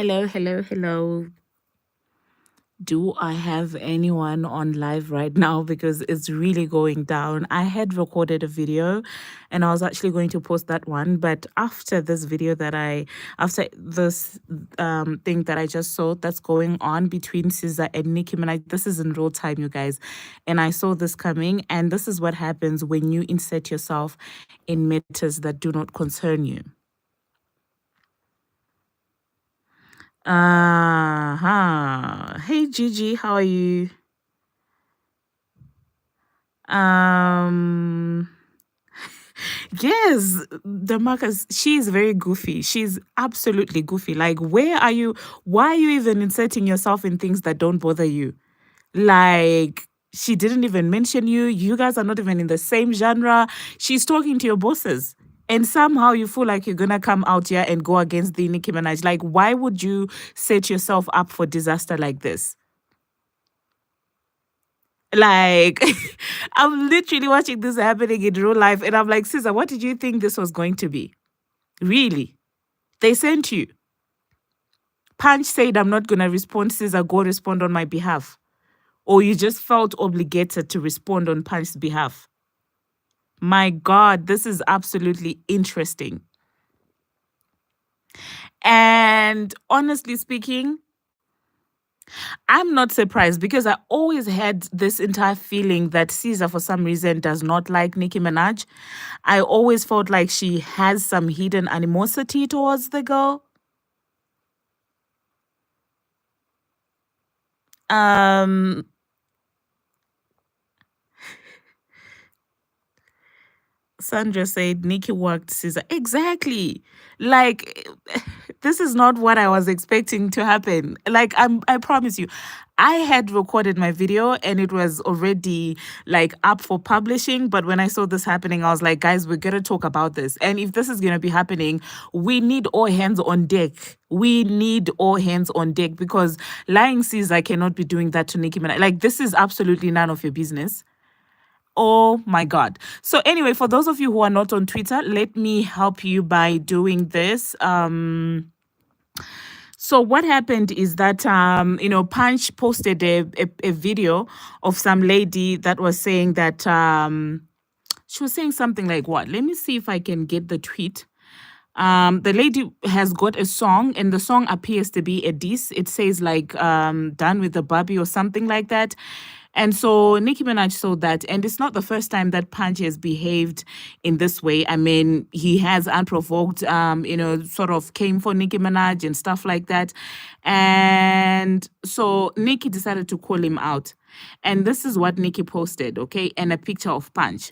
Hello, hello, hello. Do I have anyone on live right now? Because it's really going down. I had recorded a video and I was actually going to post that one. But after this video after this thing that I just saw that's going on between SZA and Nicki Minaj, this is in real time, you guys. And I saw this coming. And this is what happens when you insert yourself in matters that do not concern you. Hey Gigi, how are you? Um yes, the Marcus, she is very goofy. She's absolutely goofy. Like, why are you even inserting yourself in things that don't bother you? Like, she didn't even mention you. You guys are not even in the same genre. She's talking to your bosses. And somehow you feel like you're gonna come out here and go against the Nicki Minaj. Like, why would you set yourself up for disaster like this? Like, I'm literally watching this happening in real life, and I'm like, Caesar, what did you think this was going to be? Really? They sent you. Punch said, I'm not going to respond. Caesar, go respond on my behalf. Or you just felt obligated to respond on Punch's behalf. My God, this is absolutely interesting. And honestly speaking, I'm not surprised because I always had this entire feeling that Caesar, for some reason, does not like Nicki Minaj. I always felt like she has some hidden animosity towards the girl. Sandra said Nicki worked Caesar. Exactly. Like, this is not what I was expecting to happen. Like, I promise you, I had recorded my video and it was already like up for publishing. But when I saw this happening, I was like, guys, we're gonna talk about this. And if this is gonna be happening, we need all hands on deck. We need all hands on deck because lying Caesar cannot be doing that to Nicki Minaj. Like, this is absolutely none of your business. Oh my God. So anyway, for those of you who are not on Twitter, let me help you by doing this. So what happened is that Punch posted a video of some lady that was saying that she was saying something like what? Let me see if I can get the tweet. The lady has got a song, and the song appears to be a diss. It says like done with the Barbie or something like that. And so Nicki Minaj saw that, and it's not the first time that Punch has behaved in this way. I mean, he has unprovoked, sort of came for Nicki Minaj and stuff like that. And so Nicki decided to call him out. And this is what Nicki posted, okay? And a picture of Punch.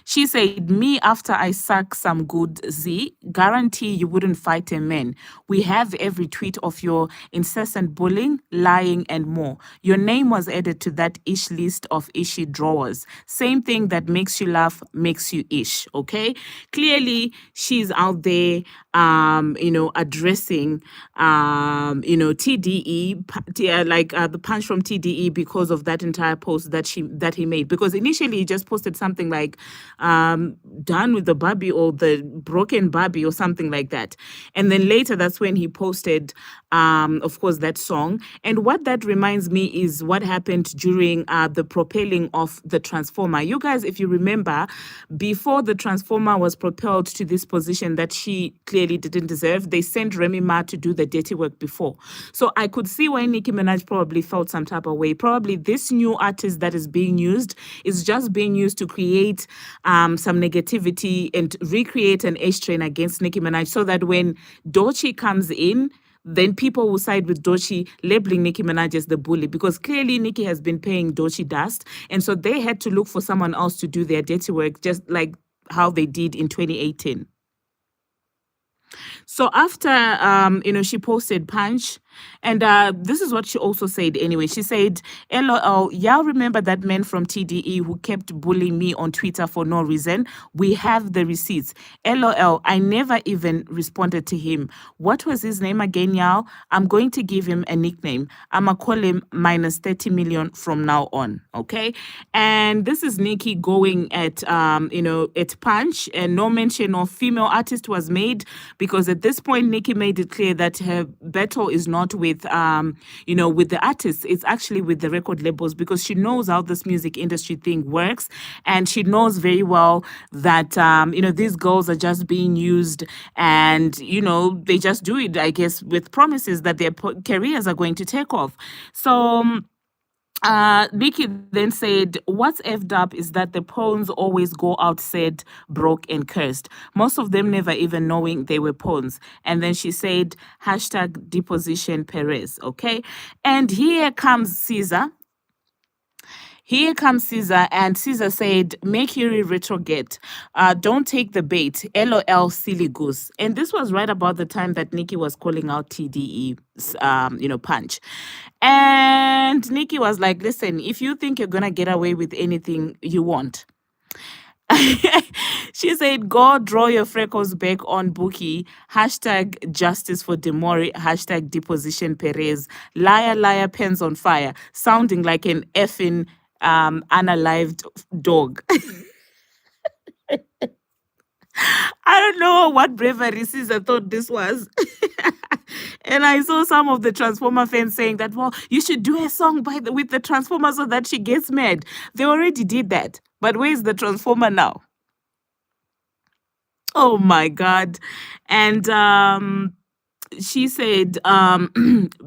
She said, me after I suck some good Z, guarantee you wouldn't fight a man. We have every tweet of your incessant bullying, lying, and more. Your name was added to that ish list of ishy drawers. Same thing that makes you laugh, makes you ish, okay? Clearly, she's out there, addressing, TDE, the Punch from TDE because of that entire post that he made. Because initially he just posted something like, done with the Barbie or the broken Barbie or something like that. And then later, that's when he posted, of course, that song. And what that reminds me is what happened during the propelling of the Transformer. You guys, if you remember, before the Transformer was propelled to this position that she clearly didn't deserve, they sent Remy Ma to do the dirty work before. So I could see why Nicki Minaj probably felt some type of way. Probably this new artist that is being used is just being used to create some negativity and recreate an H train against Nicki Minaj so that when Doechii comes in, then people will side with Doechii, labeling Nicki Minaj as the bully, because clearly Nicki has been paying Doechii dust. And so they had to look for someone else to do their dirty work, just like how they did in 2018. So after, she posted Punch, And this is what she also said anyway. She said, LOL, y'all remember that man from TDE who kept bullying me on Twitter for no reason? We have the receipts. LOL, I never even responded to him. What was his name again, y'all? I'm going to give him a nickname. I'm going to call him minus 30 million from now on. Okay. And this is Nicki going at, at Punch, and no mention of female artist was made, because at this point, Nicki made it clear that her battle is not with, with the artists. It's actually with the record labels, because she knows how this music industry thing works. And she knows very well that, these girls are just being used, and, they just do it, I guess, with promises that their careers are going to take off. So, Nicki then said, what's effed up is that the pawns always go out said, broke and cursed. Most of them never even knowing they were pawns. And then she said, hashtag deposition Perez. Okay. And here comes SZA. Here comes SZA, and SZA said, Mercury retrograde. Don't take the bait. LOL, silly goose. And this was right about the time that Nicki was calling out TDE's, Punch. And Nicki was like, listen, if you think you're going to get away with anything, you won't. She said, go draw your freckles back on Bookie. Hashtag justice for Demori. Hashtag deposition Perez. Liar, liar, pens on fire. Sounding like an effing unalived dog. I don't know what bravery SZA thought this was. And I saw some of the Transformer fans saying that, well, you should do a song with the Transformer so that she gets mad. They already did that. But where's the Transformer now? Oh my God. And she said,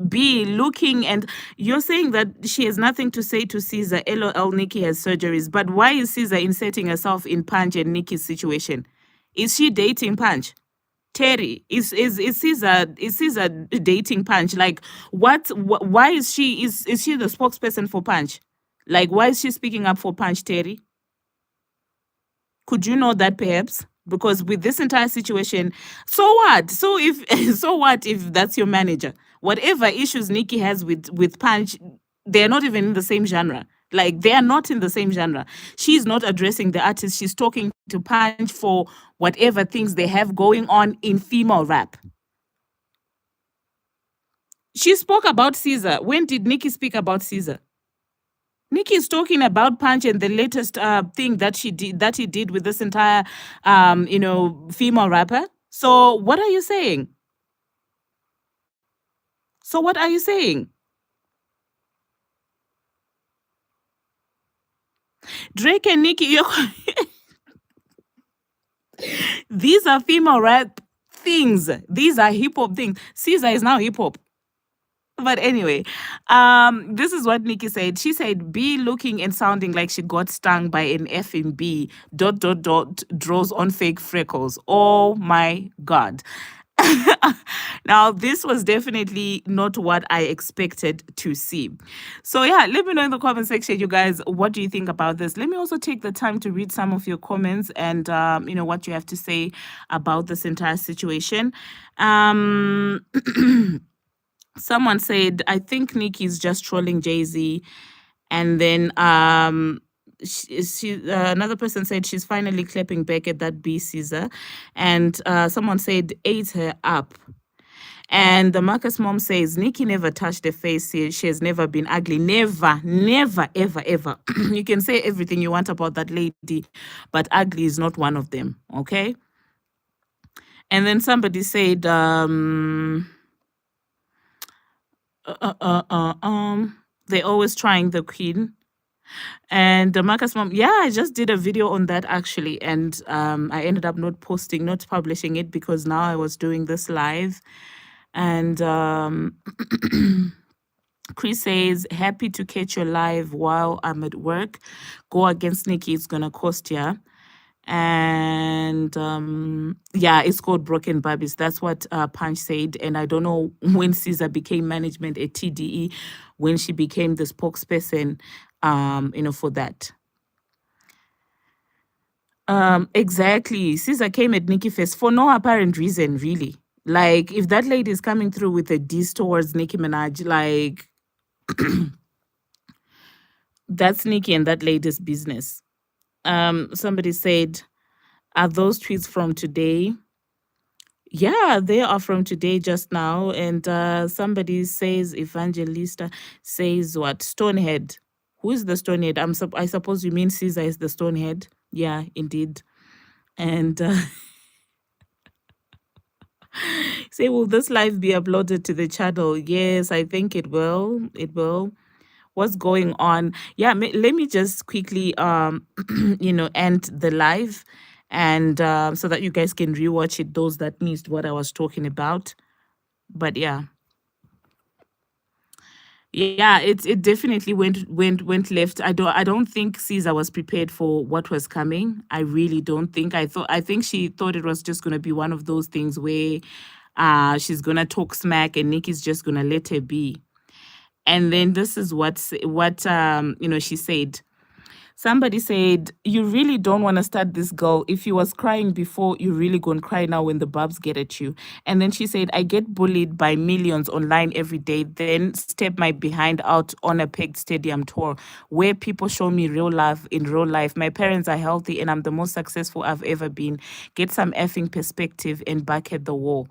be looking, and you're saying that she has nothing to say to SZA. LOL, Nicki has surgeries. But why is SZA inserting herself in Punch and Nicki's situation? Is she dating Punch? Terry, is SZA dating Punch? Like, why is she the spokesperson for Punch? Like, why is she speaking up for Punch, Terry? Could you know that perhaps? Because with this entire situation, so what? So if so what if that's your manager? Whatever issues Nicki has with Punch, they're not even in the same genre. Like, they are not in the same genre. She's not addressing the artist. She's talking to Punch for whatever things they have going on in female rap. She spoke about SZA. When did Nicki speak about SZA? Nicki is talking about Punch and the latest thing that he did with this entire, female rapper. So what are you saying? So what are you saying? Drake and Nicki, these are female rap things. These are hip hop things. SZA is now hip hop. But anyway, this is what Nicki said. She said, be looking and sounding like she got stung by an effing bee, ... draws on fake freckles. Oh my God. Now, this was definitely not what I expected to see. So yeah, let me know in the comment section, you guys, what do you think about this? Let me also take the time to read some of your comments and, what you have to say about this entire situation. Someone said, I think Nicki's just trolling Jay-Z. And then another person said she's finally clapping back at that B SZA. And someone said, ate her up. And the Marcus mom says, Nicki never touched her face. She has never been ugly. Never, never, ever, ever. You can say everything you want about that lady, but ugly is not one of them. Okay? And then somebody said, they're always trying the queen. And the Marcus mom, yeah, I just did a video on that actually, and I ended up not publishing it, because now I was doing this live. And Chris says, happy to catch your live while I'm at work. Go against Nicki, it's gonna cost ya. And yeah, it's called Broken Barbies. That's what Punch said. And I don't know when SZA became management at TDE, when she became the spokesperson, for that. Exactly. SZA came at Nicki first for no apparent reason, really. Like, if that lady is coming through with a diss towards Nicki Minaj, like, that's Nicki and that lady's business. Somebody said, are those tweets from today? Yeah, they are from today just now. And somebody says, Evangelista says what? Stonehead. Who is the Stonehead? I suppose you mean SZA is the Stonehead. Yeah, indeed. And say, will this live be uploaded to the channel? Yes, I think it will. It will. What's going on? Yeah, let me just quickly end the live, and so that you guys can rewatch it, those that missed what I was talking about. But yeah, it definitely went left. I don't think Caesar was prepared for what was coming. I really don't think. I think she thought it was just gonna be one of those things where she's gonna talk smack and Nikki's just gonna let her be. And then this is what she said. Somebody said, you really don't want to start this girl. If you was crying before, you really gonna cry now when the bubs get at you. And then she said, I get bullied by millions online every day, then step my behind out on a packed stadium tour where people show me real love in real life. My parents are healthy and I'm the most successful I've ever been. Get some effing perspective and back at the wall.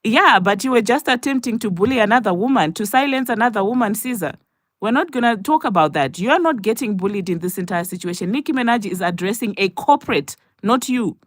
Yeah, but you were just attempting to bully another woman, to silence another woman, Caesar. We're not going to talk about that. You're not getting bullied in this entire situation. Nicki Minaj is addressing a corporate, not you.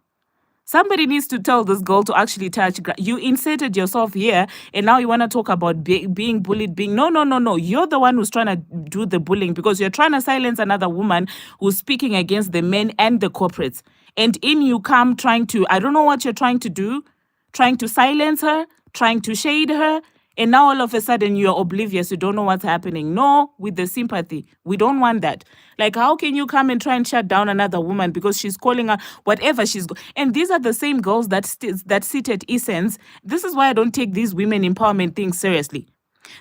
Somebody needs to tell this girl to actually touch. You inserted yourself here, and now you want to talk about being bullied. No. You're the one who's trying to do the bullying because you're trying to silence another woman who's speaking against the men and the corporates. And in you come trying to, I don't know what you're trying to do, trying to silence her, trying to shade her. And now all of a sudden you're oblivious. You don't know what's happening. No, with the sympathy. We don't want that. Like, how can you come and try and shut down another woman because she's calling her whatever she's... And these are the same girls that sit at Essence. This is why I don't take these women empowerment things seriously.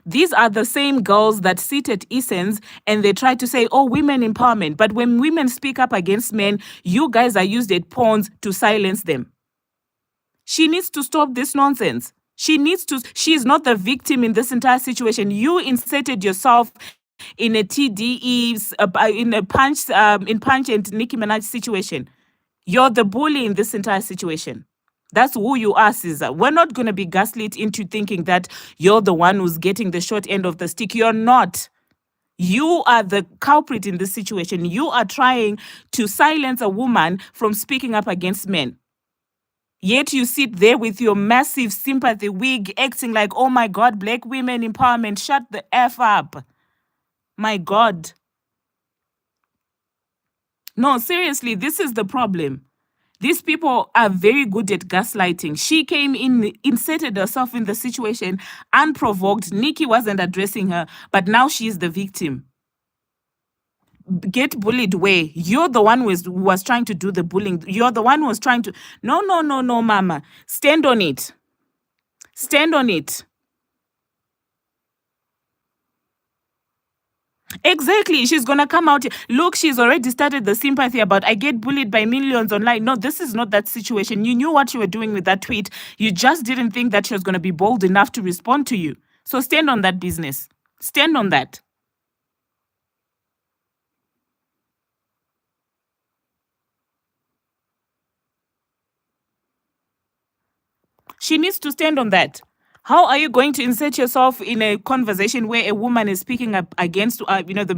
These are the same girls that sit at Essence and they try to say, oh, women empowerment. But when women speak up against men, you guys are used as pawns to silence them. She needs to stop this nonsense. She's not the victim in this entire situation. You inserted yourself in a TDE, in Punch and Nicki Minaj situation. You're the bully in this entire situation. That's who you are, Caesar. We're not going to be gaslit into thinking that you're the one who's getting the short end of the stick. You're not. You are the culprit in this situation. You are trying to silence a woman from speaking up against men. Yet you sit there with your massive sympathy wig acting like, oh my God, black women empowerment, shut the F up. My God. No, seriously, this is the problem. These people are very good at gaslighting. She came in, inserted herself in the situation unprovoked. Nicki wasn't addressing her, but now she's the victim. Get bullied way. You're the one who was trying to do the bullying. You're the one who was trying to... No, mama. Stand on it. Stand on it. Exactly. She's going to come out. Look, she's already started the sympathy about, I get bullied by millions online. No, this is not that situation. You knew what you were doing with that tweet. You just didn't think that she was going to be bold enough to respond to you. So stand on that business. Stand on that. She needs to stand on that. How are you going to insert yourself in a conversation where a woman is speaking up against, the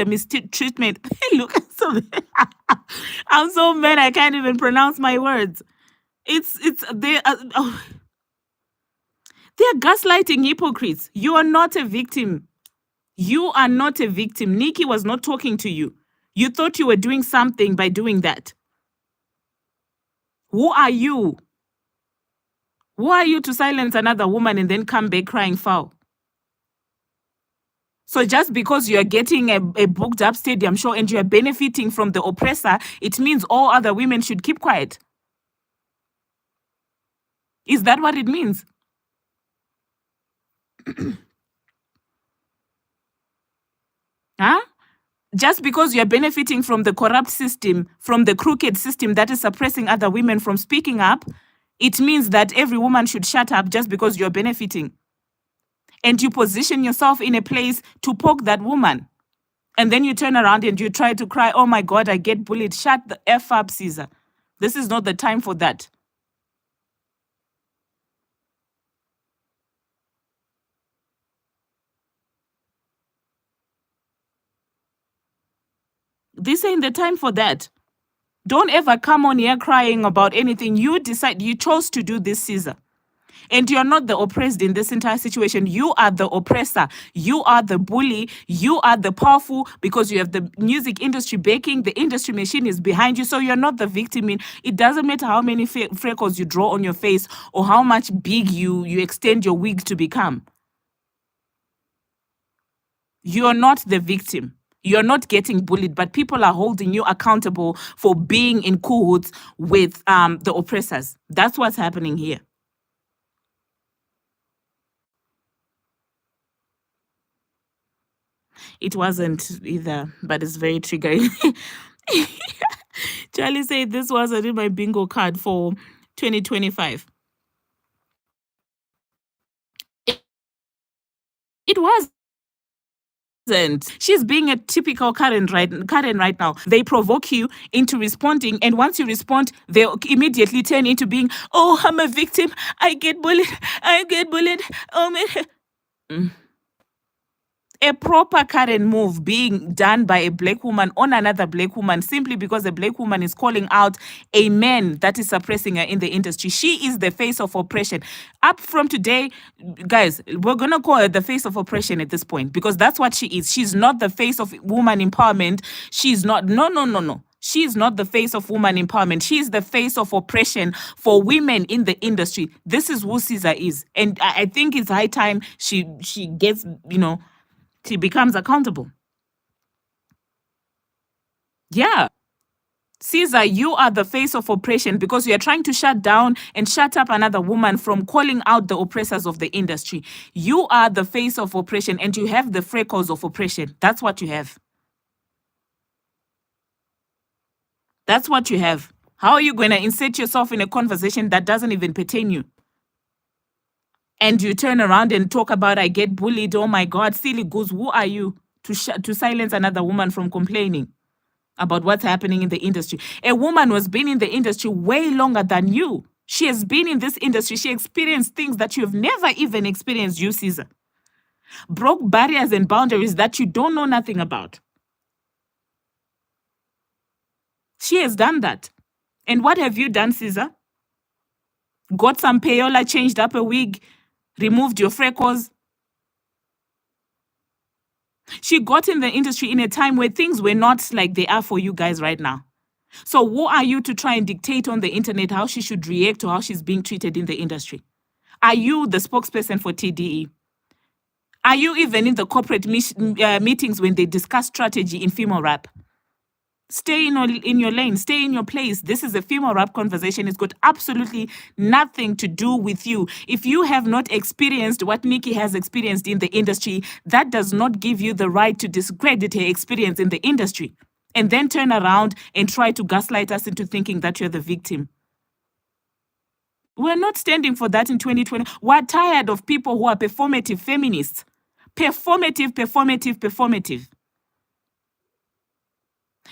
mistreatment? Look, I'm so mad I can't even pronounce my words. They're gaslighting hypocrites. You are not a victim. You are not a victim. Nicki was not talking to you. You thought you were doing something by doing that. Who are you? Who are you to silence another woman and then come back crying foul? So just because you're getting a booked up stadium show and you're benefiting from the oppressor, it means all other women should keep quiet. Is that what it means? Huh? Just because you're benefiting from the corrupt system, from the crooked system that is suppressing other women from speaking up, It means that every woman should shut up just because you're benefiting. And you position yourself in a place to poke that woman. And then you turn around and you try to cry, oh my God, I get bullied. Shut the F up, SZA. This is not the time for that. This ain't the time for that. Don't ever come on here crying about anything. You chose to do this, SZA. And you're not the oppressed in this entire situation. You are the oppressor. You are the bully. You are the powerful because you have the music industry backing. The industry machine is behind you. So you're not the victim. It doesn't matter how many freckles you draw on your face or how much big you extend your wig to become. You're not the victim. You're not getting bullied, but people are holding you accountable for being in cahoots with the oppressors. That's what's happening here. It wasn't either, but it's very triggering. Charlie said this wasn't in my bingo card for 2025. It was. She's being a typical Karen right now. They provoke you into responding, and once you respond, they immediately turn into being, oh, I'm a victim. I get bullied. Oh man. A proper Karen move being done by a black woman on another black woman simply because a black woman is calling out a man that is suppressing her in the industry. She is the face of oppression. Up from today, guys, we're going to call her the face of oppression at this point because that's what she is. She's not the face of woman empowerment. She's not. No. She is not the face of woman empowerment. She is the face of oppression for women in the industry. This is who SZA is. And I think it's high time she gets, she becomes accountable. Yeah. SZA, you are the face of oppression because you are trying to shut down and shut up another woman from calling out the oppressors of the industry. You are the face of oppression and you have the freckles of oppression. That's what you have. That's what you have. How are you going to insert yourself in a conversation that doesn't even pertain you? And you turn around and talk about, I get bullied. Oh my God, silly goose. Who are you to silence another woman from complaining about what's happening in the industry? A woman who's been in the industry way longer than you. She has been in this industry. She experienced things that you've never even experienced, you, SZA. Broke barriers and boundaries that you don't know nothing about. She has done that. And what have you done, SZA? Got some payola, changed up a wig, removed your freckles. She got in the industry in a time where things were not like they are for you guys right now. So who are you to try and dictate on the internet how she should react to how she's being treated in the industry? Are you the spokesperson for TDE? Are you even in the corporate meetings when they discuss strategy in female rap? Stay in your lane. Stay in your place. This is a female rap conversation. It's got absolutely nothing to do with you. If you have not experienced what Nicki has experienced in the industry, that does not give you the right to discredit her experience in the industry and then turn around and try to gaslight us into thinking that you're the victim. We're not standing for that in 2020. We're tired of people who are performative feminists. Performative.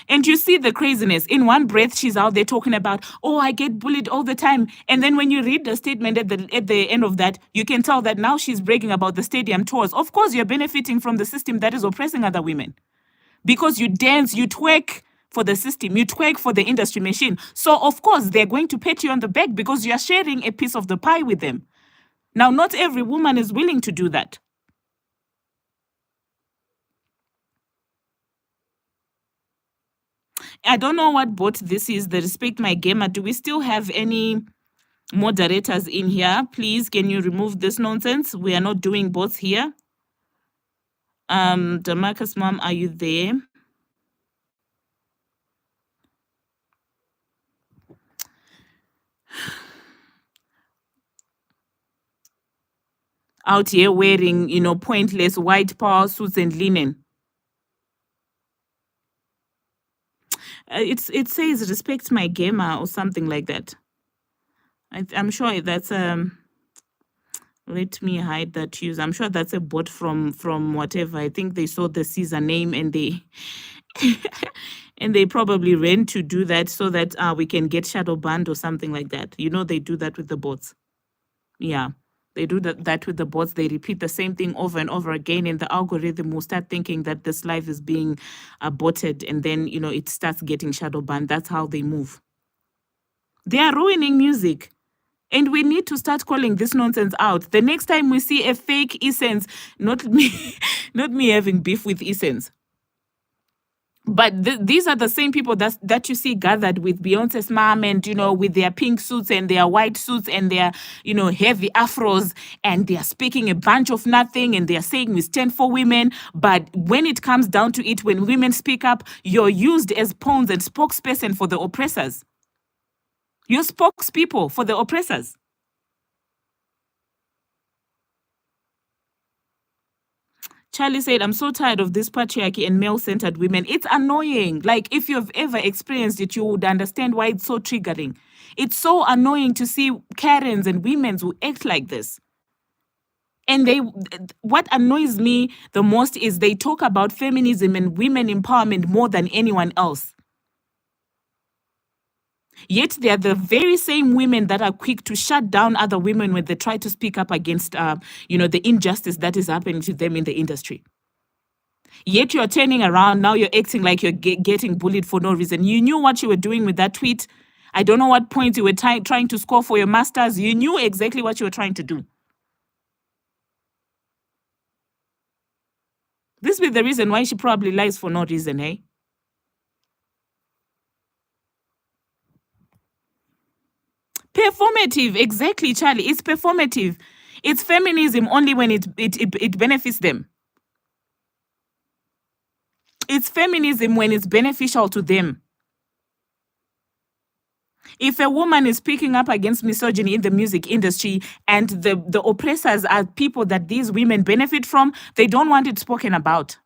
And you see the craziness. In one breath, she's out there talking about, oh, I get bullied all the time. And then when you read the statement at the end of that, you can tell that now she's bragging about the stadium tours. Of course, you're benefiting from the system that is oppressing other women. Because you dance, you twerk for the system, you twerk for the industry machine. So, of course, they're going to pat you on the back because you're sharing a piece of the pie with them. Now, not every woman is willing to do that. I don't know what bot this is, the Respect My Gamer. Do we still have any moderators in here? Please, can you remove this nonsense? We are not doing bots here. Damarcus mom, are you there? Out here wearing, pointless white power suits and linen. It says Respect My Gamer or something like that. I'm sure that's let me hide that use. I'm sure that's a bot from whatever. I think they saw the SZA name and they and they probably ran to do that so that we can get shadow banned or something like that. You know, they do that with the bots. Yeah. They do that with the bots. They repeat the same thing over and over again, and the algorithm will start thinking that this live is being botted, and then, you know, it starts getting shadow banned. That's how they move. They are ruining music. And we need to start calling this nonsense out. The next time we see a fake Essence, not me, not me having beef with Essence, but these are the same people that you see gathered with Beyonce's mom, and, you know, with their pink suits and their white suits and their, you know, heavy afros, and they are speaking a bunch of nothing, and they are saying we stand for women. But when it comes down to it, when women speak up, you're used as pawns and spokesperson for the oppressors. You're spokespeople for the oppressors. Charlie said, I'm so tired of this patriarchy and male-centered women. It's annoying. Like, if you've ever experienced it, you would understand why it's so triggering. It's so annoying to see Karens and women who act like this. And what annoys me the most is they talk about feminism and women empowerment more than anyone else. Yet they are the very same women that are quick to shut down other women when they try to speak up against, you know, the injustice that is happening to them in the industry. Yet you're turning around, now you're acting like you're getting bullied for no reason. You knew what you were doing with that tweet. I don't know what points you were trying to score for your masters. You knew exactly what you were trying to do. This is the reason why she probably lies for no reason, hey? Performative, exactly, Charlie. It's performative. It's feminism only when it benefits them. It's feminism when it's beneficial to them. If a woman is speaking up against misogyny in the music industry and the oppressors are people that these women benefit from, they don't want it spoken about.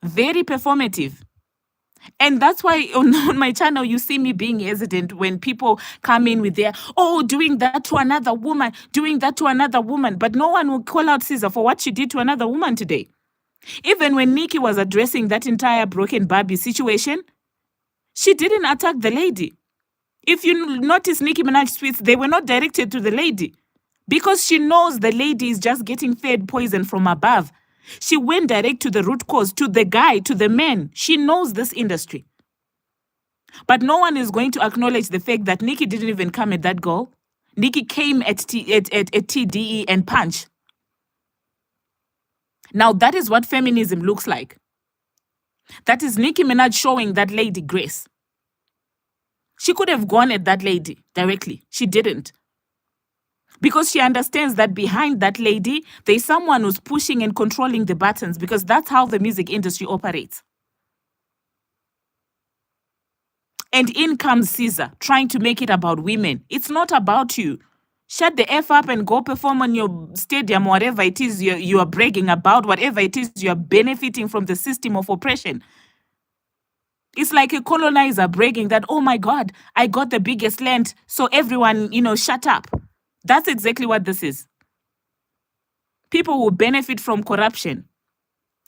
Very performative. And that's why on my channel, you see me being hesitant when people come in with their, doing that to another woman, doing that to another woman. But no one will call out SZA for what she did to another woman today. Even when Nicki was addressing that entire broken Barbie situation, she didn't attack the lady. If you notice Nicki Minaj tweets, they were not directed to the lady because she knows the lady is just getting fed poison from above. She went direct to the root cause, to the guy, to the man. She knows this industry. But no one is going to acknowledge the fact that Nicki didn't even come at that goal. Nicki came at TDE and punch. Now that is what feminism looks like. That is Nicki Minaj showing that lady grace. She could have gone at that lady directly. She didn't. Because she understands that behind that lady, there's someone who's pushing and controlling the buttons, because that's how the music industry operates. And in comes SZA, trying to make it about women. It's not about you. Shut the F up and go perform on your stadium, whatever it is you are bragging about, whatever it is you are benefiting from the system of oppression. It's like a colonizer bragging that, oh my God, I got the biggest land, so everyone, shut up. That's exactly what this is. People will benefit from corruption.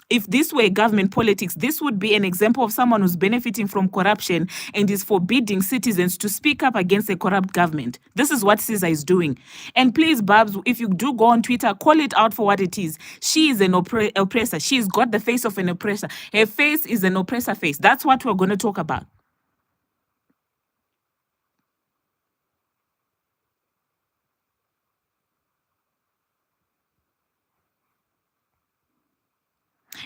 If this were government politics, this would be an example of someone who's benefiting from corruption and is forbidding citizens to speak up against a corrupt government. This is what SZA is doing. And please, Babs, if you do go on Twitter, call it out for what it is. She is an oppressor. She's got the face of an oppressor. Her face is an oppressor face. That's what we're going to talk about.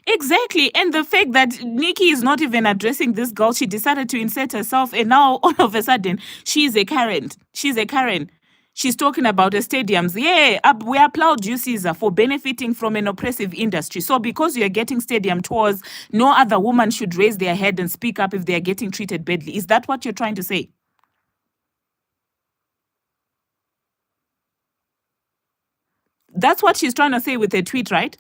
Exactly. And the fact that Nicki is not even addressing this girl, she decided to insert herself, and now all of a sudden she's a Karen. She's a Karen. She's talking about the stadiums. Yeah, we applaud you, SZA, for benefiting from an oppressive industry. So because you're getting stadium tours, no other woman should raise their head and speak up if they're getting treated badly. Is that what you're trying to say? That's what she's trying to say with her tweet, right?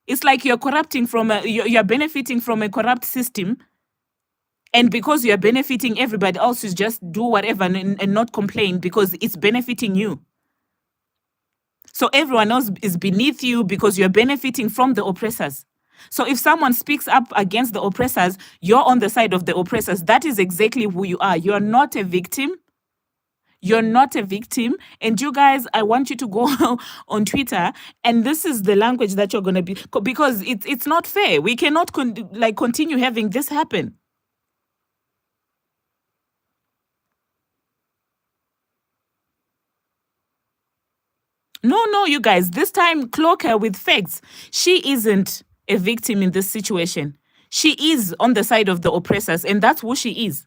It's like you're corrupting from you're benefiting from a corrupt system, And because you're benefiting, everybody else is just do whatever and not complain because it's benefiting you. So everyone else is beneath you because you're benefiting from the oppressors. So if someone speaks up against the oppressors, you're on the side of the oppressors. That is exactly who you are. You're not a victim. You're not a victim. And you guys, I want you to go on Twitter, and this is the language that you're going to be, because it's not fair. We cannot continue having this happen. No, you guys, this time cloak her with facts. She isn't a victim in this situation. She is on the side of the oppressors, and that's who she is.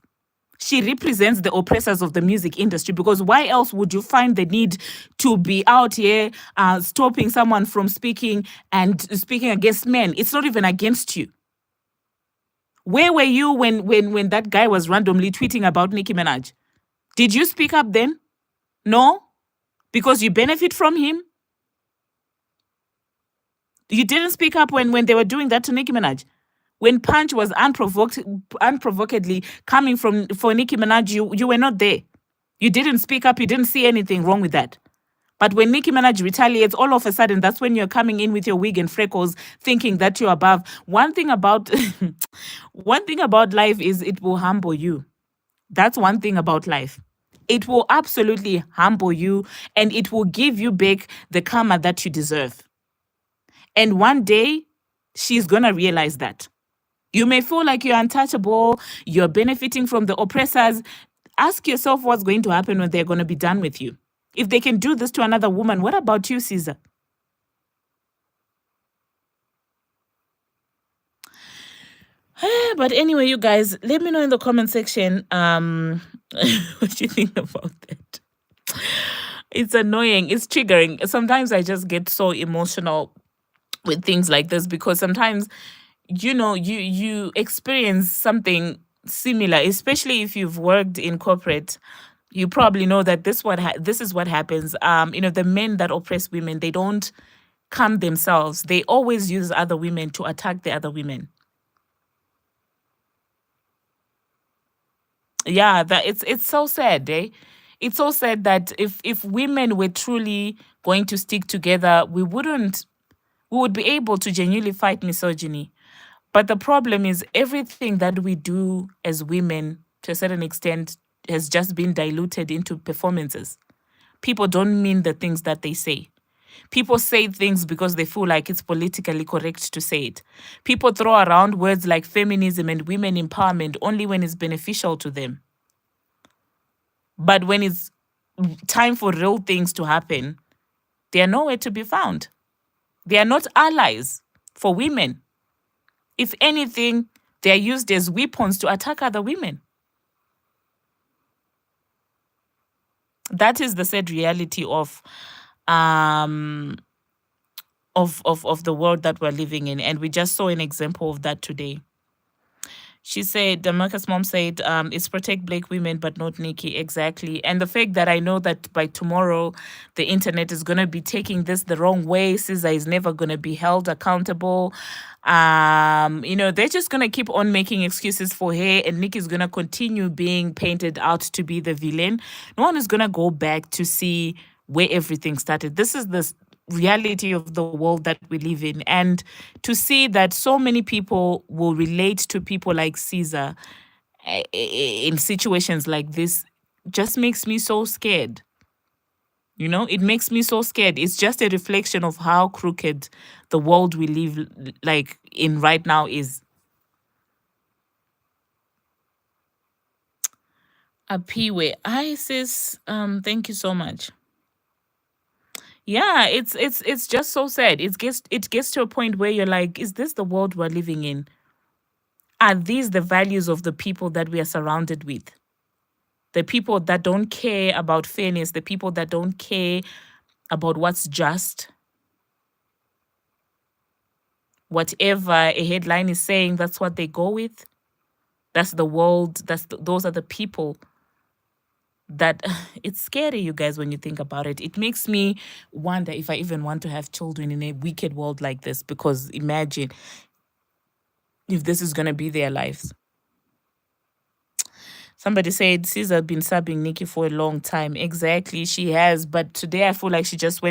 She represents the oppressors of the music industry, because why else would you find the need to be out here stopping someone from speaking and speaking against men? It's not even against you. Where were you when that guy was randomly tweeting about Nicki Minaj? Did you speak up then? No? Because you benefit from him? You didn't speak up when they were doing that to Nicki Minaj? When Punch was unprovokedly coming for Nicki Minaj, you were not there. You didn't speak up. You didn't see anything wrong with that. But when Nicki Minaj retaliates, all of a sudden, that's when you're coming in with your wig and freckles, thinking that you're above. One thing about life is it will humble you. That's one thing about life. It will absolutely humble you, and it will give you back the karma that you deserve. And one day, she's going to realize that. You may feel like you're untouchable, you're benefiting from the oppressors. Ask yourself what's going to happen when they're going to be done with you. If they can do this to another woman, what about you, SZA? But anyway, you guys, let me know in the comment section what you think about that. It's annoying. It's triggering. Sometimes I just get so emotional with things like this, because sometimes, you experience something similar, especially if you've worked in corporate. You probably know that this is what happens. The men that oppress women, they don't calm themselves. They always use other women to attack the other women. Yeah, that it's so sad, eh? It's so sad that if women were truly going to stick together, we would be able to genuinely fight misogyny. But the problem is, everything that we do as women, to a certain extent, has just been diluted into performances. People don't mean the things that they say. People say things because they feel like it's politically correct to say it. People throw around words like feminism and women empowerment only when it's beneficial to them. But when it's time for real things to happen, they are nowhere to be found. They are not allies for women. If anything, they are used as weapons to attack other women. That is the sad reality of the world that we're living in, and we just saw an example of that today. She said, Marcus' mom said, it's protect Black women, but not Nicki. Exactly. And the fact that I know that by tomorrow, the internet is going to be taking this the wrong way. SZA is never going to be held accountable. They're just going to keep on making excuses for her, and Nicki is going to continue being painted out to be the villain. No one is going to go back to see where everything started. This is the reality of the world that we live in, and to see that so many people will relate to people like SZA in situations like this just makes me so scared. It makes me so scared. It's just a reflection of how crooked the world we live in right now is. Apiwe, hi sis, thank you so much. Yeah, it's just so sad. It gets to a point where you're like, is this the world we're living in? Are these the values of the people that we are surrounded with? The people that don't care about fairness, the people that don't care about what's just. Whatever a headline is saying, that's what they go with. That's the world. Those are the people that it's scary, you guys, when you think about it. It makes me wonder if I even want to have children in a wicked world like this, because imagine if this is going to be their lives. Somebody said SZA been subbing Nicki for a long time. Exactly, she has. But today I feel like she just went